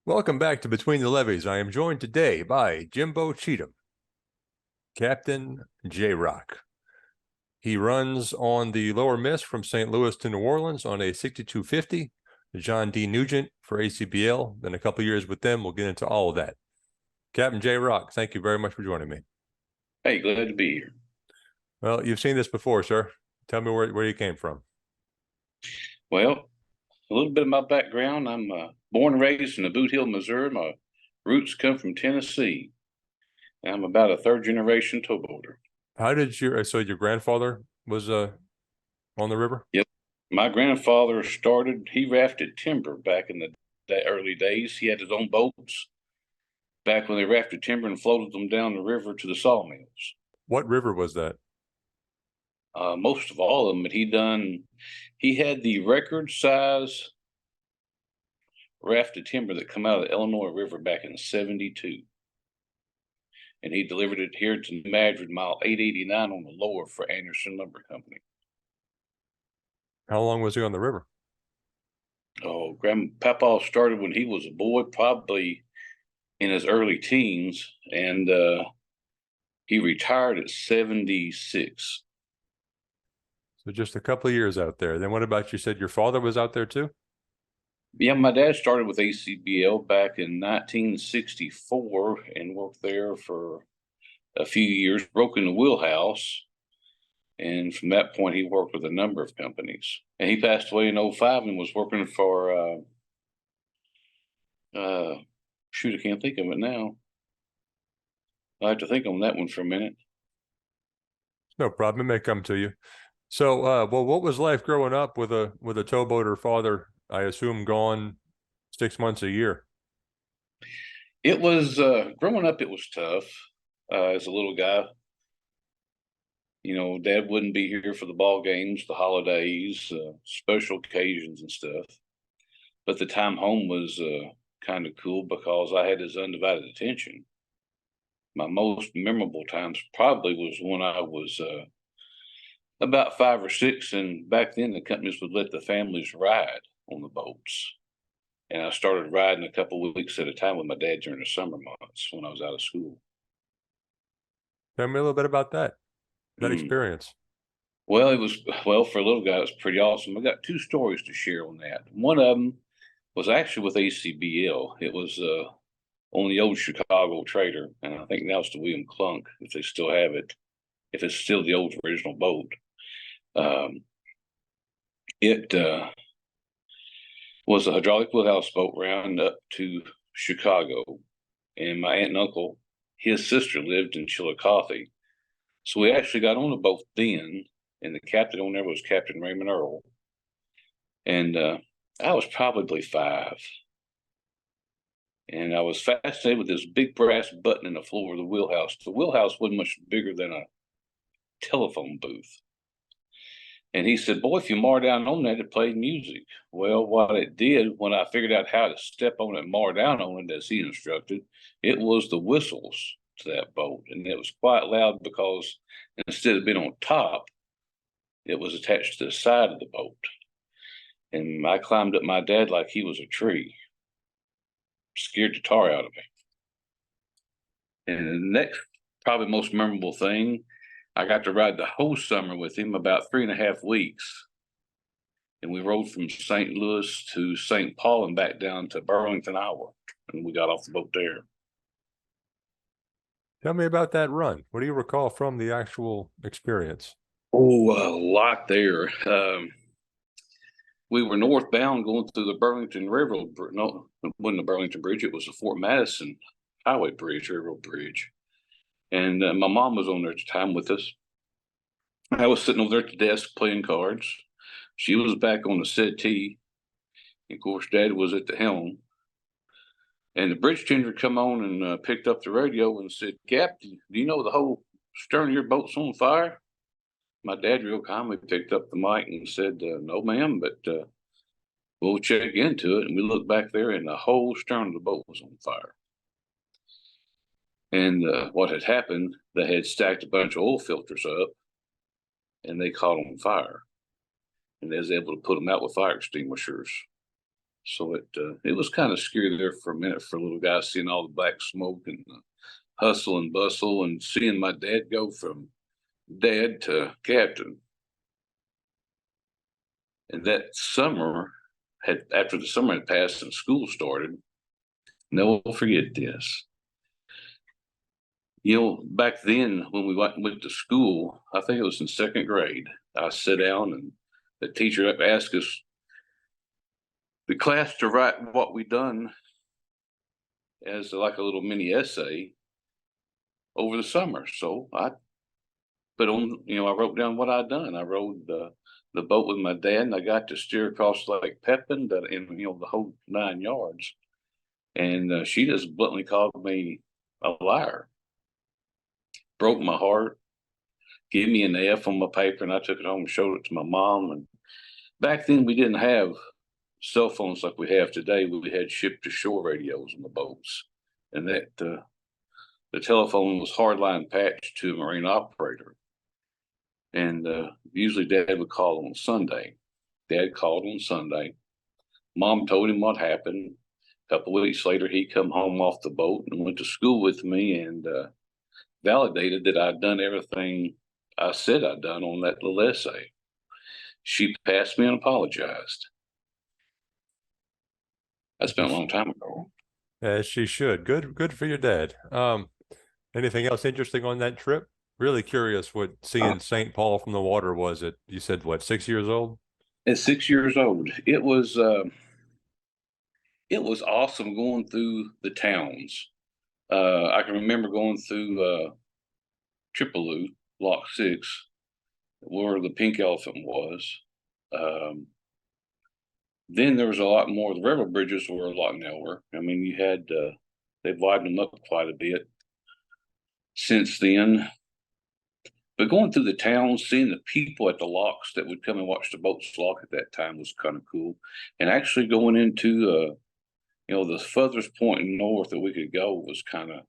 Welcome back to Between the Levees. I am joined today by Jimbo Cheatham, Captain Jrock. He runs on the lower miss from St. Louis to New Orleans on a 6250, John D. Nugent for ACBL. Then a couple years with them. We'll get into all of that. Captain Jrock, thank you very much for joining me. Hey, glad to be here. Well, you've seen this before, sir. Tell me where you came from. Well, a little bit of my background. I'm born and raised in the Boot Hill, Missouri. My roots come from Tennessee. I'm about a third generation towboater. How did your grandfather was on the river? Yep. My grandfather he rafted timber back in the early days. He had his own boats back when they rafted timber and floated them down the river to the sawmills. What river was that? Most of all of them, but he had the record size raft of timber that come out of the Illinois River back in '72. And he delivered it here to Madrid, mile 889 on the lower for Anderson Lumber Company. How long was he on the river? Oh, Grandpapa started when he was a boy, probably in his early teens, and he retired at 76. So just a couple of years out there. Then what about, you said your father was out there too? Yeah, my dad started with ACBL back in 1964 and worked there for a few years, broke in the Wheelhouse. And from that point, he worked with a number of companies. And he passed away in '05 and was working for, shoot, I can't think of it now. I have to think on that one for a minute. No problem. It may come to you. So, well, what was life growing up with a towboater father? I assume gone 6 months a year. It was growing up. It was tough as a little guy. You know, Dad wouldn't be here for the ball games, the holidays, special occasions, and stuff. But the time home was kind of cool because I had his undivided attention. My most memorable times probably was when I was about 5 or 6, and back then the companies would let the families ride on the boats. And I started riding a couple of weeks at a time with my dad during the summer months when I was out of school. Tell me a little bit about that experience. Well, for a little guy, it was pretty awesome. I got 2 stories to share on that. One of them was actually with ACBL. It was on the old Chicago Trader, and I think now it's the William Clunk, if they still have it, if it's still the old original boat. It was a hydraulic wheelhouse boat round up to Chicago, and my aunt and uncle, his sister lived in Chillicothe. So we actually got on the boat then, and the captain on there was Captain Raymond Earl. And I was probably 5. And I was fascinated with this big brass button in the floor of the wheelhouse. The wheelhouse wasn't much bigger than a telephone booth. And he said, boy, if you mar down on that, it played music. Well, what it did, when I figured out how to step on it and mar down on it, as he instructed, it was the whistles to that boat. And it was quite loud because instead of being on top, it was attached to the side of the boat. And I climbed up my dad like he was a tree. Scared the tar out of me. And the next, probably most memorable thing, I got to ride the whole summer with him, about 3.5 weeks. And we rode from St. Louis to St. Paul and back down to Burlington, Iowa. And we got off the boat there. Tell me about that run. What do you recall from the actual experience? Oh, a lot there. We were northbound going through the Burlington Railroad. No, it wasn't the Burlington Bridge. It was the Fort Madison Highway Bridge, Railroad Bridge. And my mom was on there at the time with us. I was sitting over there at the desk playing cards. She was back on the settee. And of course, Dad was at the helm. And the bridge tender come on and picked up the radio and said, Captain, do you know the whole stern of your boat's on fire? My dad real calmly picked up the mic and said, no, ma'am, but we'll check into it. And we looked back there and the whole stern of the boat was on fire. And what had happened, they had stacked a bunch of oil filters up and they caught on fire. And they was able to put them out with fire extinguishers. So it was kind of scary there for a minute for a little guy, seeing all the black smoke and the hustle and bustle, and seeing my dad go from dad to captain. And that summer after the summer had passed and school started, never will forget this. You know, back then when we went to school, I think it was in second grade, I sat down and the teacher asked us, the class, to write what we done as like a little mini essay over the summer. So I put on, I wrote down what I'd done. I rode the boat with my dad, and I got to steer across Lake Pepin, and the whole 9 yards. And she just bluntly called me a liar. Broke my heart. Gave me an F on my paper, and I took it home and showed it to my mom. And back then, we didn't have cell phones like we have today. We had ship-to-shore radios on the boats, and that the telephone was hardline patched to a marine operator. And usually Dad would call on Sunday. Dad called on Sunday. Mom told him what happened. A couple of weeks later, he come home off the boat and went to school with me, and validated that I'd done everything I said I'd done on that little essay. She passed me and apologized. That's been a long time ago. As she should. Good for your dad. Anything else interesting on that trip? Really curious what seeing St. Paul from the water was at, you said, what, 6 years old? At 6 years old, it was awesome going through the towns. I can remember going through Tripoli, Lock 6, where the pink elephant was. Then there was a lot more. The railroad bridges were a lot narrower. I mean, you had they've widened them up quite a bit since then. But going through the towns, seeing the people at the locks that would come and watch the boats lock at that time was kind of cool. And actually going into the furthest point north that we could go was kind of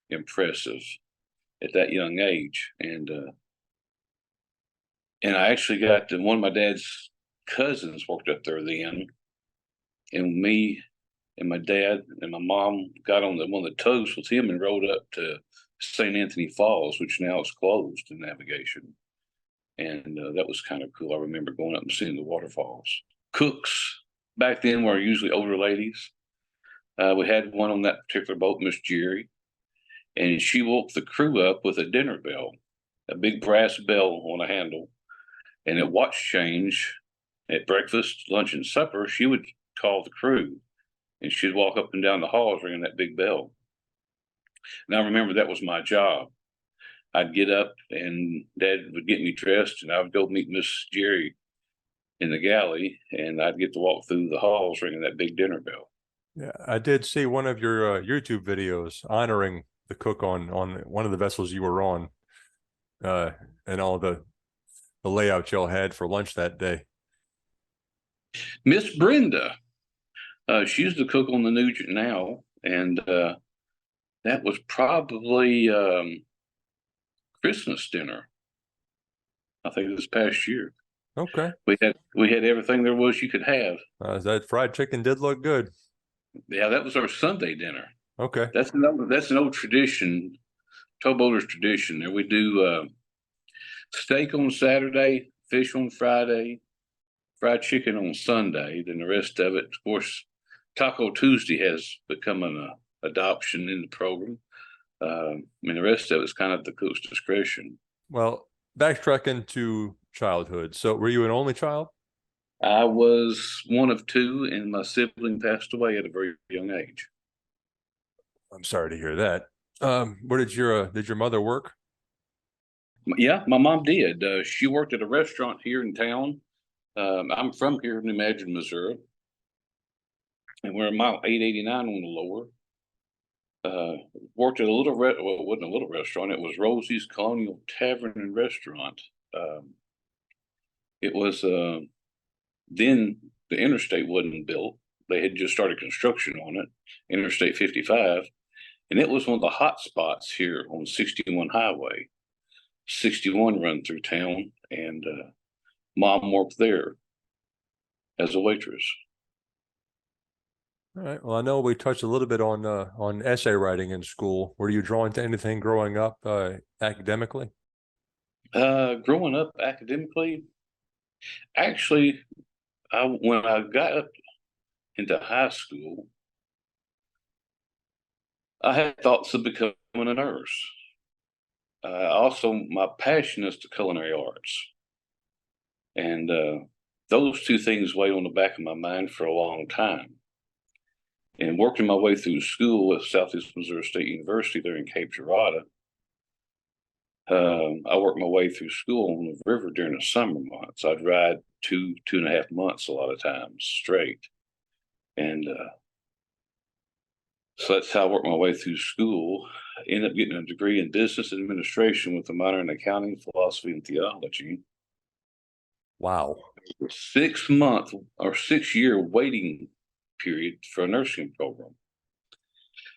impressive at that young age. And I actually got one of my dad's cousins worked up there then, and me and my dad and my mom got on one of the tugs with him and rode up to St. Anthony Falls, which now is closed to navigation. And that was kind of cool. I remember going up and seeing the waterfalls. Cooks back then were usually older ladies. We had one on that particular boat, Miss Jerry, and she woke the crew up with a dinner bell, a big brass bell on a handle. And at watch change, at breakfast, lunch, and supper, she would call the crew, and she'd walk up and down the halls ringing that big bell. And I remember that was my job. I'd get up, and Dad would get me dressed, and I would go meet Miss Jerry in the galley, and I'd get to walk through the halls ringing that big dinner bell. Yeah, I did see one of your YouTube videos honoring the cook on one of the vessels you were on, and all the layout y'all had for lunch that day. Miss Brenda, she's the cook on the Nugent now, and that was probably Christmas dinner. I think this past year. Okay. We had everything there was you could have. That fried chicken did look good. Yeah, that was our Sunday dinner. Okay. That's an old tradition, towboaters tradition. There we do steak on Saturday, fish on Friday, fried chicken on Sunday. Then the rest of it, of course, Taco Tuesday has become an adoption in the program. The rest of it's kind of the cook's discretion. Well, backtracking to childhood. So were you an only child? I was one of two, and my sibling passed away at a very young age. I'm sorry to hear that. Where did your mother work? Yeah, my mom did. She worked at a restaurant here in town. I'm from here in Imagine, Missouri, and we're mile 889 on the lower. Worked at a little well, it wasn't a little restaurant. It was Rosie's Colonial Tavern and Restaurant. It was then the interstate wasn't built. They had just started construction on it, Interstate 55, and it was one of the hot spots here on 61 Highway. 61 run through town, and Mom worked there as a waitress. All right. Well, I know we touched a little bit on essay writing in school. Were you drawn to anything growing up academically? Growing up academically, actually, when I got up into high school, I had thoughts of becoming a nurse. Also, my passion is the culinary arts, and those two things weighed on the back of my mind for a long time. And working my way through school at Southeast Missouri State University there in Cape Girardeau, I worked my way through school on the river during the summer months. I'd ride 2.5 months a lot of times straight. And so that's how I worked my way through school. I ended up getting a degree in business administration with a minor in accounting, philosophy, and theology. Wow. 6 month or 6 year waiting period for a nursing program.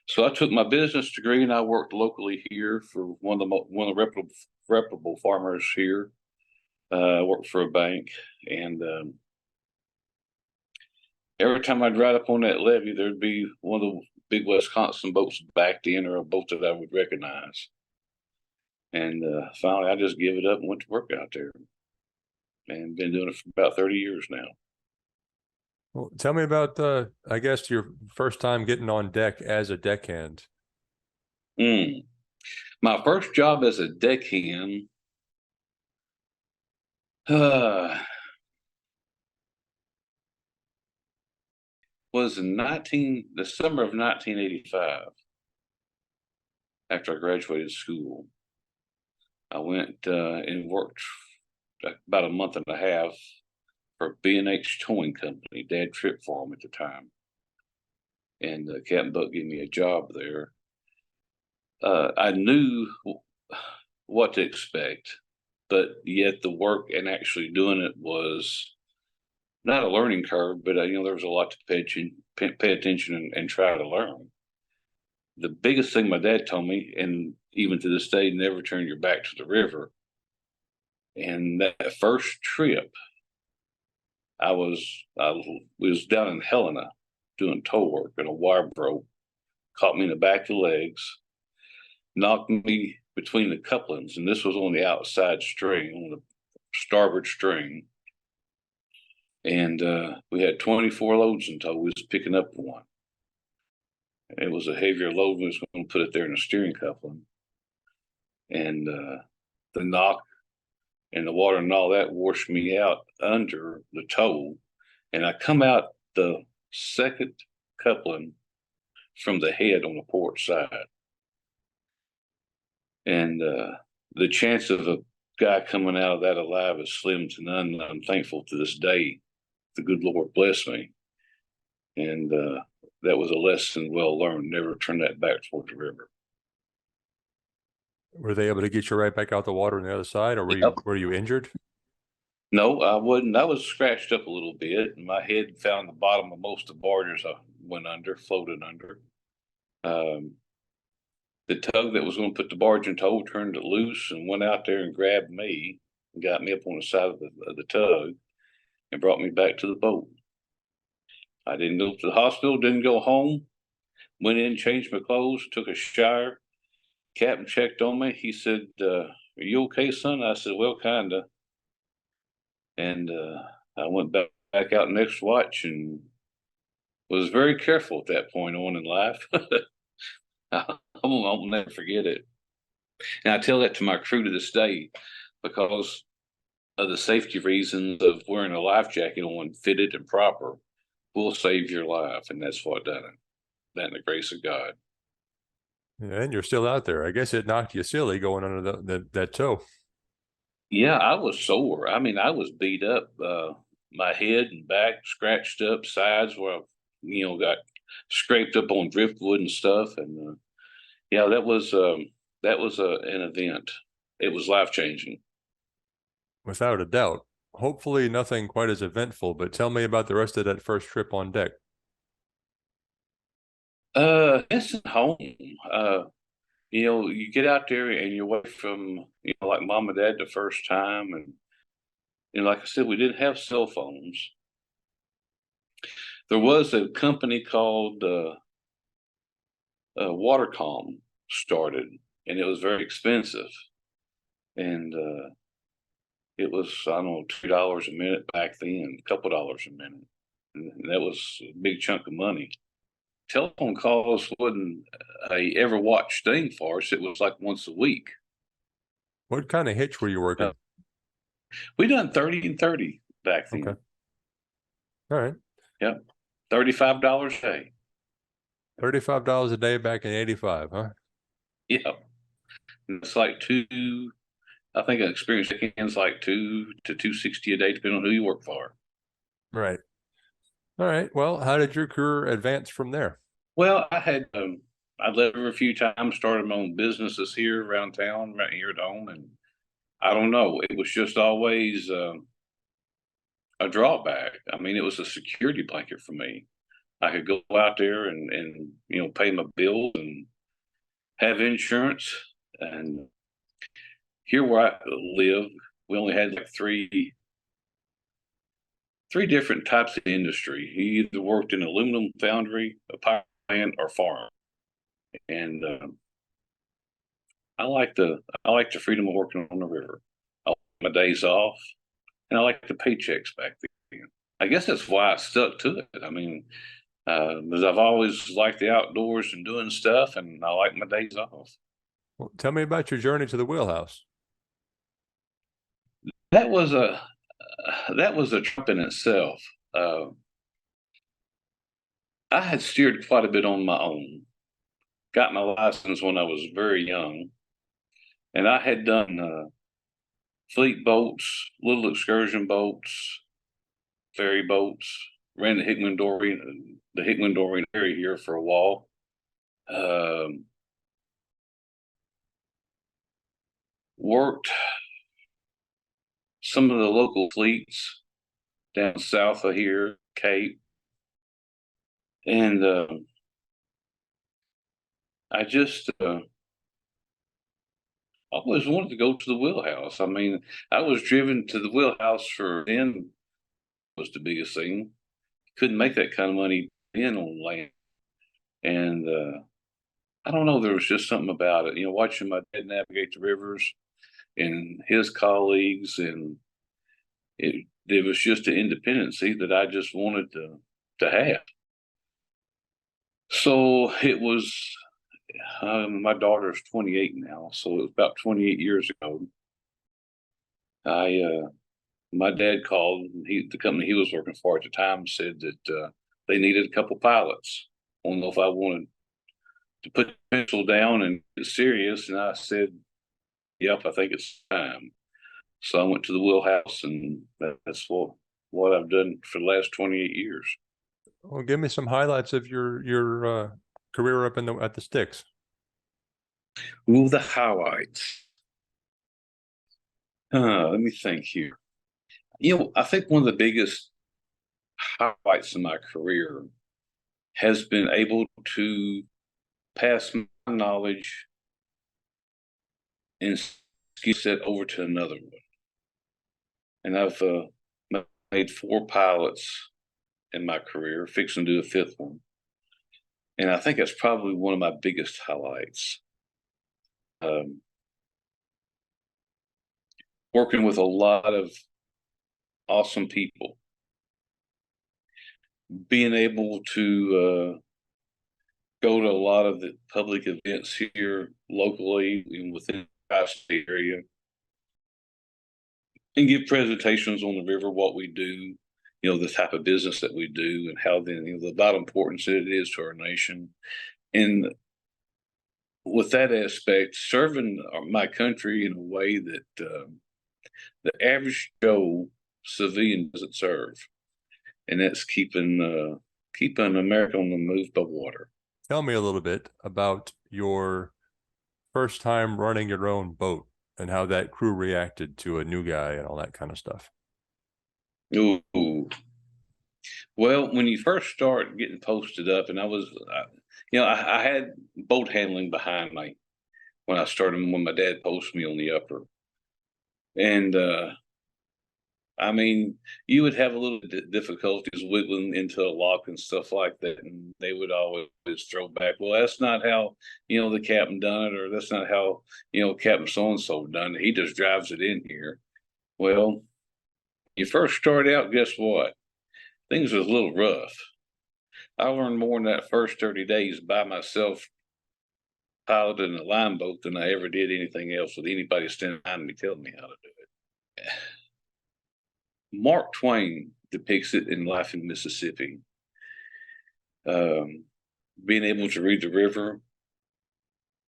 So I took my business degree and I worked locally here for one of the reputable farmers here. I worked for a bank, and every time I'd ride up on that levee, there'd be one of the big Wisconsin boats backed in, or a boat that I would recognize. And finally, I just gave it up and went to work out there, and been doing it for about 30 years now. Well, tell me about I guess your first time getting on deck as a deckhand. My first job as a deckhand was in the summer of 1985. After I graduated school, I went and worked about a month and a half for B&H Towing Company. Dad tripped for him at the time, and Captain Buck gave me a job there. I knew what to expect, but yet the work and actually doing it was not a learning curve, but there was a lot to pay attention and try to learn. The biggest thing my dad told me, and even to this day, never turn your back to the river. And that first trip, we was down in Helena doing tow work, and a wire broke, caught me in the back of the legs, knocked me between the couplings, and this was on the outside string, on the starboard string. And we had 24 loads in tow. We was picking up one. It was a heavier load. We was going to put it there in the steering coupling. And the knock and the water and all that washed me out under the tow. And I come out the second coupling from the head on the port side. And the chance of a guy coming out of that alive is slim to none. I'm thankful to this day. The good Lord bless me. And that was a lesson well learned. Never turn that back toward the river. Were they able to get you right back out the water on the other side, or were you injured? No, I wasn't. I was scratched up a little bit, and my head found the bottom of most of the barges I went under, floated under. The tug that was going to put the barge in tow turned it loose and went out there and grabbed me and got me up on the side of the tug and brought me back to the boat. I didn't go to the hospital, didn't go home, went in, changed my clothes, took a shower. Captain checked on me. He said, "Are you okay, son?" I said, "Well, kinda." And I went back out next watch and was very careful at that point on in life. I'll never forget it. And I tell that to my crew to this day, because of the safety reasons of wearing a life jacket on fitted and proper will save your life. And that's what done it. That and the grace of God. Yeah, and you're still out there. I guess it knocked you silly going under that tow. Yeah, I was sore. I mean, I was beat up. My head and back scratched up, sides where I, got scraped up on driftwood and stuff. And yeah, that was an event. It was life-changing. Without a doubt. Hopefully nothing quite as eventful, but tell me about the rest of that first trip on deck. It's at home. You get out there and you're away from, like mom and dad the first time. And, like I said, we didn't have cell phones. There was a company called Watercom started, and it was very expensive. And it was, I don't know, $2 a minute back then, a couple dollars a minute. And that was a big chunk of money. Telephone calls wasn't a ever watch thing for us. It was like once a week. What kind of hitch were you working? We done 30 and 30 back then. Okay. All right. Yep. $35 a day. $35 a day back in 85, huh? Yep. And it's like I think an experience ends like $2 to $260 a day, depending on who you work for. Right. All right. Well, how did your career advance from there? Well, I lived here a few times, started my own businesses here around town, right here at home, and I don't know, it was just always a drawback. I mean, it was a security blanket for me. I could go out there and pay my bills and have insurance. And here where I live, we only had like three different types of industry. He either worked in aluminum foundry, a power plant, or farm. And I like the freedom of working on the river. I like my days off, and I like the paychecks back then. I guess that's why I stuck to it. I mean, because I've always liked the outdoors and doing stuff, and I like my days off. Well, tell me about your journey to the Wheelhouse. That was a trip in itself. Uh, I had steered quite a bit on my own. Got my license when I was very young, and I had done fleet boats, little excursion boats, ferry boats. Ran the Hickman Doreen area here for a while. Worked some of the local fleets down south of here, Cape, and I just always wanted to go to the Wheelhouse. I mean, I was driven to the Wheelhouse for then was the biggest thing. Couldn't make that kind of money in on land, and I don't know. There was just something about it. Watching my dad navigate the rivers and his colleagues, and it was just an independency that I just wanted to have. So it was. My daughter's 28 now, so it was about 28 years ago. My dad called. The company he was working for at the time said that they needed a couple pilots. I don't know if I wanted to put the pencil down and get serious, and I said, "Yep, I think it's time." So I went to the Wheelhouse, and that's what I've done for the last 28 years. Well, give me some highlights of your career up at the sticks. Ooh, the highlights. Let me think here. I think one of the biggest highlights in my career has been able to pass my knowledge and skill set over to another one. And I've made 4 pilots in my career, fixing to do a 5th one. And I think that's probably one of my biggest highlights. Working with a lot of awesome people, being able to go to a lot of the public events here locally and within the tri-state area, and give presentations on the river, what we do, the type of business that we do, and how the vital importance that it is to our nation. And with that aspect, serving my country in a way that the average Joe civilian doesn't serve, and that's keeping America on the move by water. Tell me a little bit about your first time running your own boat and how that crew reacted to a new guy and all that kind of stuff. Ooh. Well, when you first start getting posted up, and I had boat handling behind me when I started, when my dad posted me on the upper. And I mean, you would have a little difficulties wiggling into a lock and stuff like that, and they would always throw back, "Well, that's not how the captain done it, or that's not how Captain so and so done it. He just drives it in here." Well, you first start out, guess what? Things was a little rough. I learned more in that first 30 days by myself piloting a line boat than I ever did anything else with anybody standing behind me telling me how to do it. Mark Twain depicts it in Life in Mississippi. Um, Being able to read the river,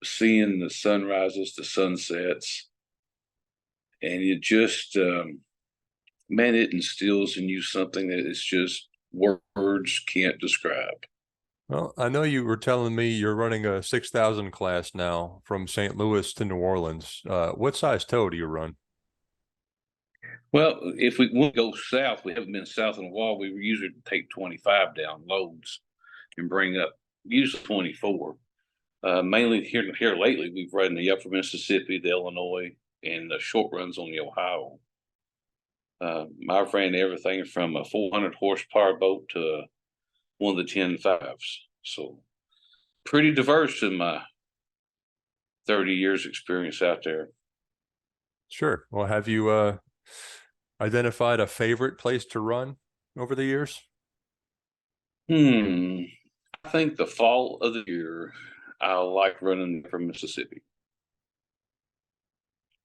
seeing the sunrises, the sunsets, and it just, man, it instills in you something that is just words can't describe. Well, I know you were telling me you're running a 6,000 class now from St. Louis to New Orleans. What size tow do you run? Well, if we want to go south, we haven't been south in a while. We usually take 25 down loads and bring up usually 24. Mainly here lately, we've run the Upper Mississippi, the Illinois, and the short runs on the Ohio. I've ran everything from a 400 horsepower boat to one of the 10.5s. So pretty diverse in my 30 years experience out there. Sure. Well, have you identified a favorite place to run over the years? I think the fall of the year, I like running from Mississippi.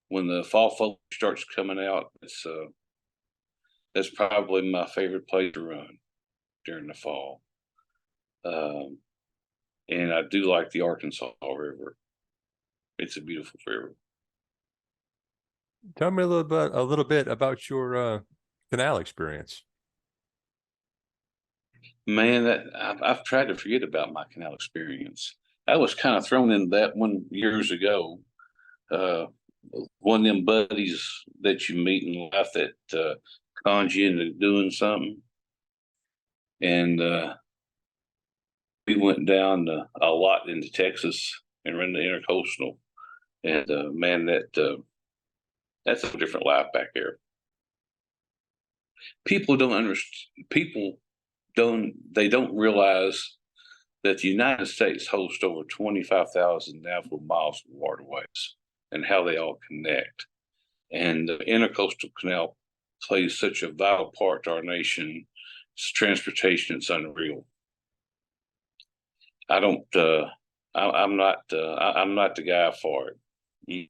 When the fall foliage starts coming out, that's probably my favorite place to run during the fall. Um, and I do like the Arkansas River. It's a beautiful river. Tell me a little bit about your canal experience. Man, I've tried to forget about my canal experience. I was kind of thrown in that one years ago. Uh, One of them buddies that you meet in life that cons you into doing something, and we went down a lot into Texas and ran the intercoastal, and man, that's a different life back there. People don't understand. People don't realize that the United States hosts over 25,000 navigable miles of waterways and how they all connect. And the intercoastal canal plays such a vital part to our nation's transportation. It's unreal. I don't. I'm not. I'm not the guy for it.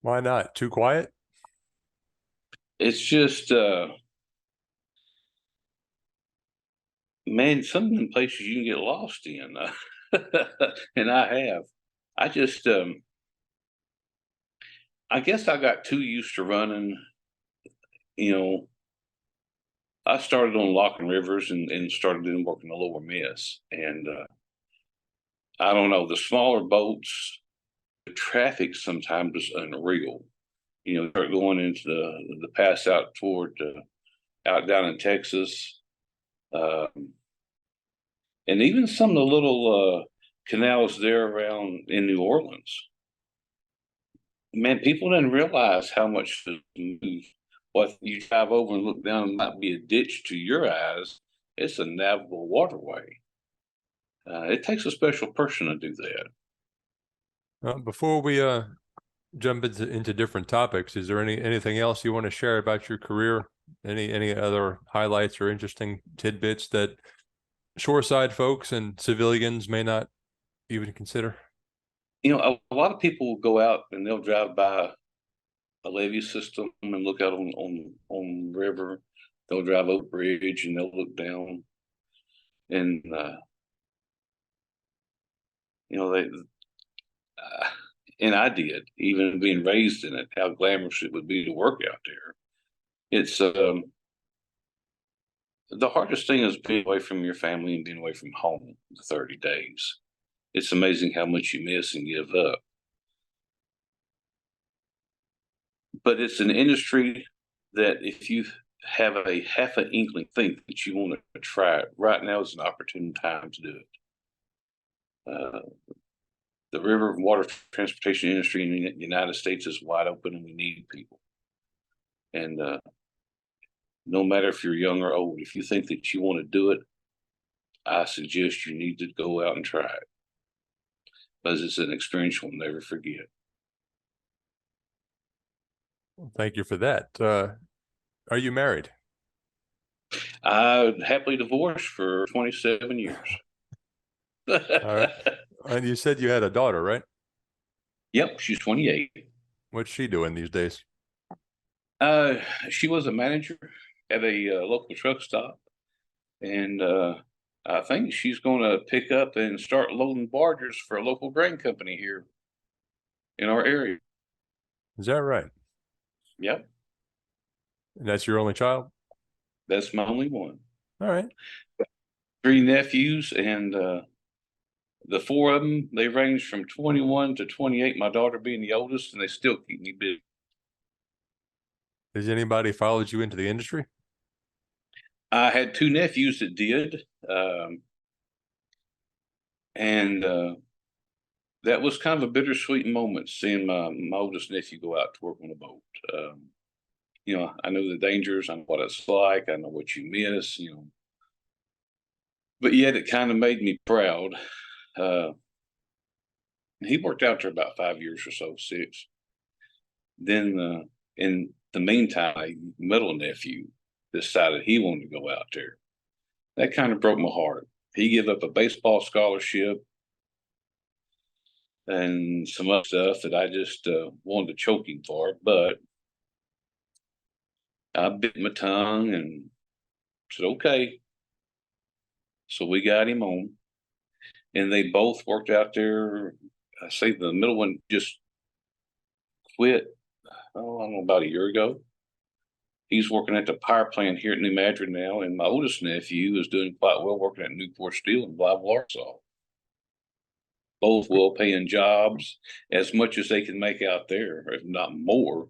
Why not? Too quiet? It's just, man. Some of the places you can get lost in, and I have. I just, I guess I got too used to running. You know, I started on locking rivers and started doing work in the lower miss, and I don't know, the smaller boats, the traffic sometimes is unreal. Start going into the pass out toward out down in Texas, um, and even some of the little canals there around in New Orleans. Man, people didn't realize how much to move. What you drive over and look down, it might be a ditch to your eyes. It's a navigable waterway. It takes a special person to do that. Before we jump into different topics, is there anything else you want to share about your career? Any other highlights or interesting tidbits that shoreside folks and civilians may not even consider? A lot of people will go out and they'll drive by a levee system and look out on the river. They'll drive over a bridge and they'll look down, and they and I did, even being raised in it, how glamorous it would be to work out there. It's the hardest thing is being away from your family and being away from home for 30 days. It's amazing how much you miss and give up. But it's an industry that if you have a half an inkling think that you want to try it, right now is an opportune time to do it. The river and water transportation industry in the United States is wide open and we need people. And no matter if you're young or old, if you think that you want to do it, I suggest you need to go out and try it, because it's an experience you'll never forget. Thank you for that. Are you married? I happily divorced for 27 years. All right. And you said you had a daughter, right? Yep, she's 28. What's she doing these days? She was a manager at a local truck stop, and I think she's going to pick up and start loading barges for a local grain company here in our area. Is that right? Yep, And that's your only child? that's my only one. All right. 3 nephews, and the 4 of them, they range from 21 to 28, my daughter being the oldest, and they still keep me busy. Has anybody followed you into the industry? I had 2 nephews that did, and that was kind of a bittersweet moment, seeing my oldest nephew go out to work on a boat. I know the dangers, I know what it's like, I know what you miss, but yet it kind of made me proud. He worked out there about 5 years or so, 6. Then in the meantime, my middle nephew decided he wanted to go out there. That kind of broke my heart. He gave up a baseball scholarship and some other stuff that I just wanted to choke him for, but I bit my tongue and said, okay. So we got him on, and they both worked out there. I say the middle one just quit, I don't know, about a year ago. He's working at the power plant here at New Madrid now, and my oldest nephew is doing quite well working at Newport Steel in Blythe, Arkansas. Both well-paying jobs, as much as they can make out there, if not more.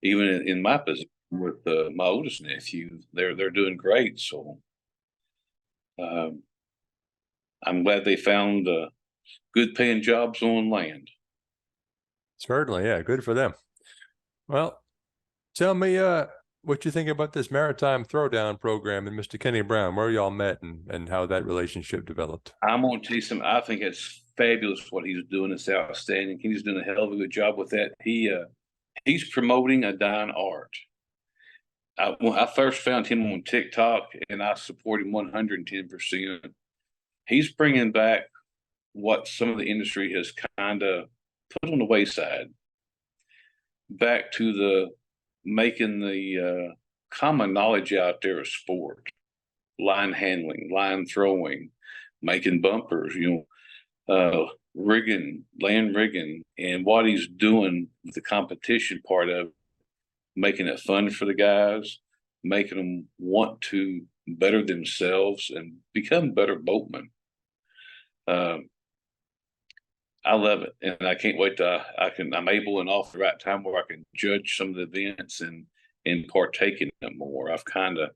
Even in my position with my oldest nephew, they're doing great. So I'm glad they found good-paying jobs on land. Certainly, yeah. Good for them. Well, tell me what you think about this Maritime Throwdown program and Mr. Kenny Brown, where y'all met and how that relationship developed. I'm going to tell you something. I think it's fabulous what he's doing. It's outstanding. He's doing a hell of a good job with that. He's promoting a dying art. When I first found him on TikTok, and I support him 110%. He's bringing back what some of the industry has kind of put on the wayside, back to the making the common knowledge out there of sport, line handling, line throwing, making bumpers, rigging, land rigging, and what he's doing with the competition part of it, making it fun for the guys, making them want to better themselves and become better boatmen. I love it, and I can't wait to I'm able and off the right time where I can judge some of the events and partake in it more. I've kind of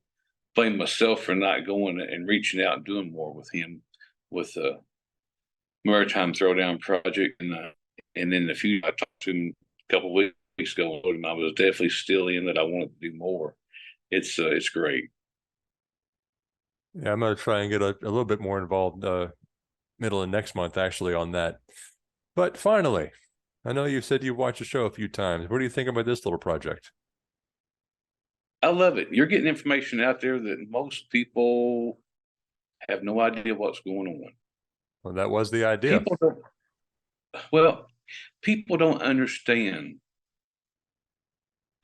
blamed myself for not going and reaching out and doing more with him with the Maritime Throwdown project, and then the few I talked to him a couple of weeks ago, and I was definitely still in that I wanted to do more. It's great. Yeah, I'm going to try and get a little bit more involved middle of next month, actually, on that. But finally, I know you said you've watched the show a few times. What do you think about this little project? I love it. You're getting information out there that most people have no idea what's going on. Well, that was the idea. People don't understand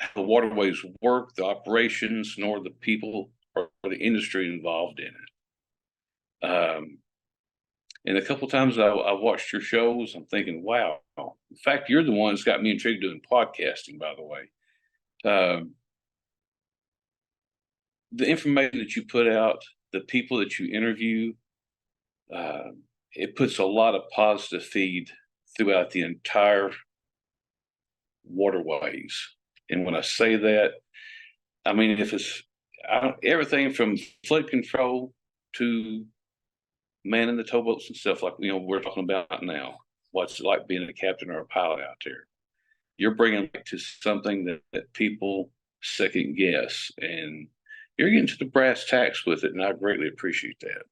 how the waterways work, the operations, nor the people or the industry involved in it. And a couple of times I watched your shows, I'm thinking, wow. In fact, you're the one that's got me intrigued doing podcasting, by the way. The information that you put out, the people that you interview, it puts a lot of positive feed throughout the entire waterways. And when I say that, I mean, if it's everything from flood control to manning the towboats and stuff like we're talking about now, what's it like being a captain or a pilot out there. You're bringing back to something that people second guess. And you're getting to the brass tacks with it, and I greatly appreciate that.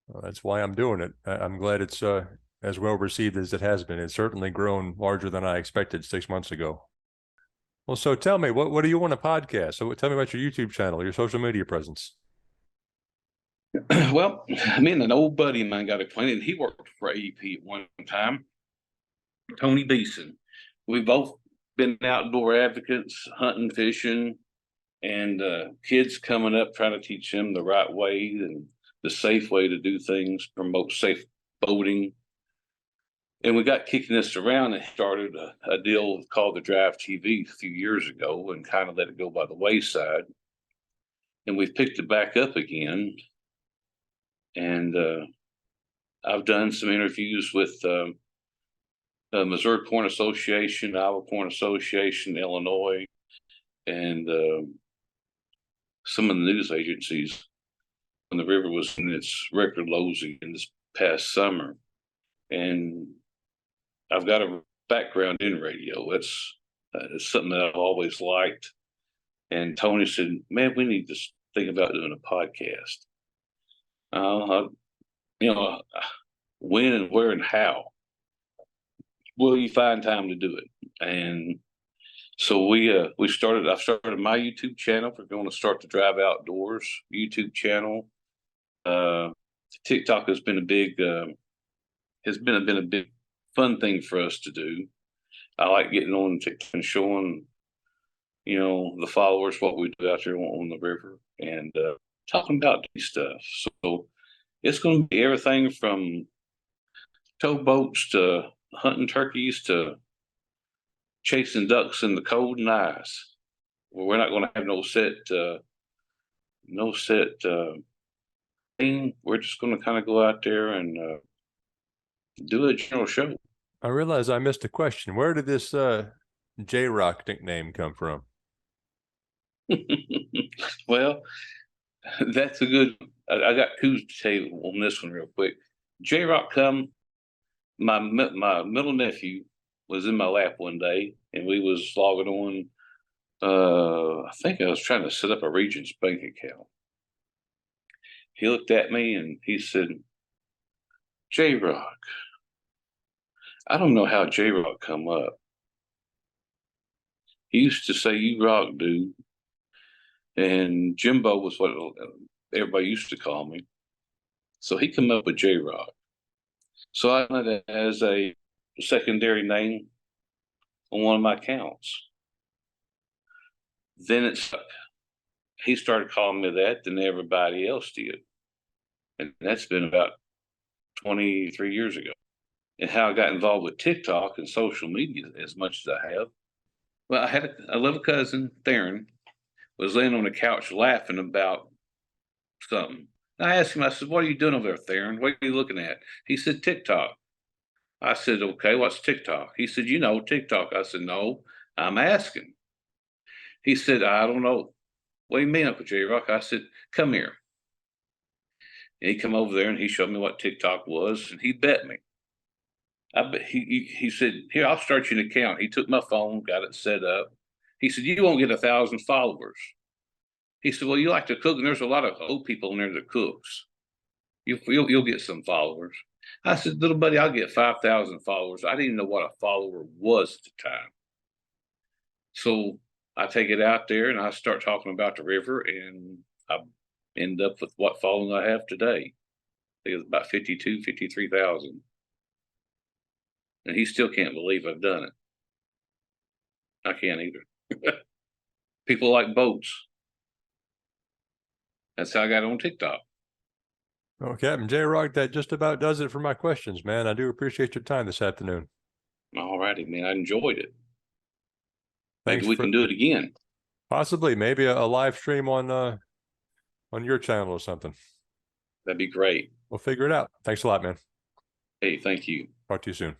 Well, that's why I'm doing it. I'm glad it's as well received as it has been. It's certainly grown larger than I expected 6 months ago. Well, so tell me, what do you want to podcast? So tell me about your YouTube channel, your social media presence. Well, me and an old buddy of mine got acquainted. He worked for AEP at one time, Tony Beeson. We've both been outdoor advocates, hunting, fishing, and kids coming up trying to teach them the right way and the safe way to do things, promote safe boating. And we got kicking this around and started a deal called the Drive TV a few years ago and kind of let it go by the wayside. And we've picked it back up again. And I've done some interviews with the Missouri Porn Association, Iowa Porn Association, Illinois, and some of the news agencies when the river was in its record lows in this past summer. And I've got a background in radio. It's something that I've always liked. And Tony said, man, we need to think about doing a podcast. When and where and how will you find time to do it? And so I've started my YouTube channel. We're going to start the Drive Outdoors YouTube channel. TikTok has been a big fun thing for us to do. I like getting on TikTok and showing, the followers what we do out there on the river and talking about these stuff. So it's going to be everything from towboats to hunting turkeys to chasing ducks in the cold and ice. We're not going to have no set thing. We're just going to kind of go out there and do a general show. I realize I missed a question. Where did this Jrock nickname come from? Well, that's a good. I got coups to tell you on this one real quick. Jrock my middle nephew was in my lap one day, and we was logging on. I think I was trying to set up a Regions bank account. He looked at me and he said, Jrock. I don't know how Jrock come up. He used to say, you rock, dude. And Jimbo was what everybody used to call me. So he come up with Jrock. So I had it as a secondary name on one of my accounts. Then he started calling me that, then everybody else did. And that's been about 23 years ago. And how I got involved with TikTok and social media as much as I have. Well, I had a little cousin, Theron, was laying on the couch laughing about something. And I asked him, I said, what are you doing over there, Theron? What are you looking at? He said, TikTok. I said, okay, what's TikTok? He said, TikTok. I said, no, I'm asking. He said, I don't know. What do you mean, Uncle Jrock? I said, come here. And he come over there and he showed me what TikTok was, and he bet me. He said, here, I'll start you an account. He took my phone, got it set up. He said, you won't get 1,000 followers. He said, well, you like to cook, and there's a lot of old people in there that cooks. You'll get some followers. I said, little buddy, I'll get 5,000 followers. I didn't even know what a follower was at the time. So I take it out there and I start talking about the river, and I end up with what following I have today. I think it's about 53,000. And he still can't believe I've done it. I can't either. People like boats. That's how I got on TikTok. Well, Captain Jrock, that just about does it for my questions, man. I do appreciate your time this afternoon. All righty, man. I enjoyed it. Thanks. Maybe we can do it again. Possibly, maybe a live stream on your channel or something. That'd be great. We'll figure it out. Thanks a lot, man. Hey, thank you. Talk to you soon.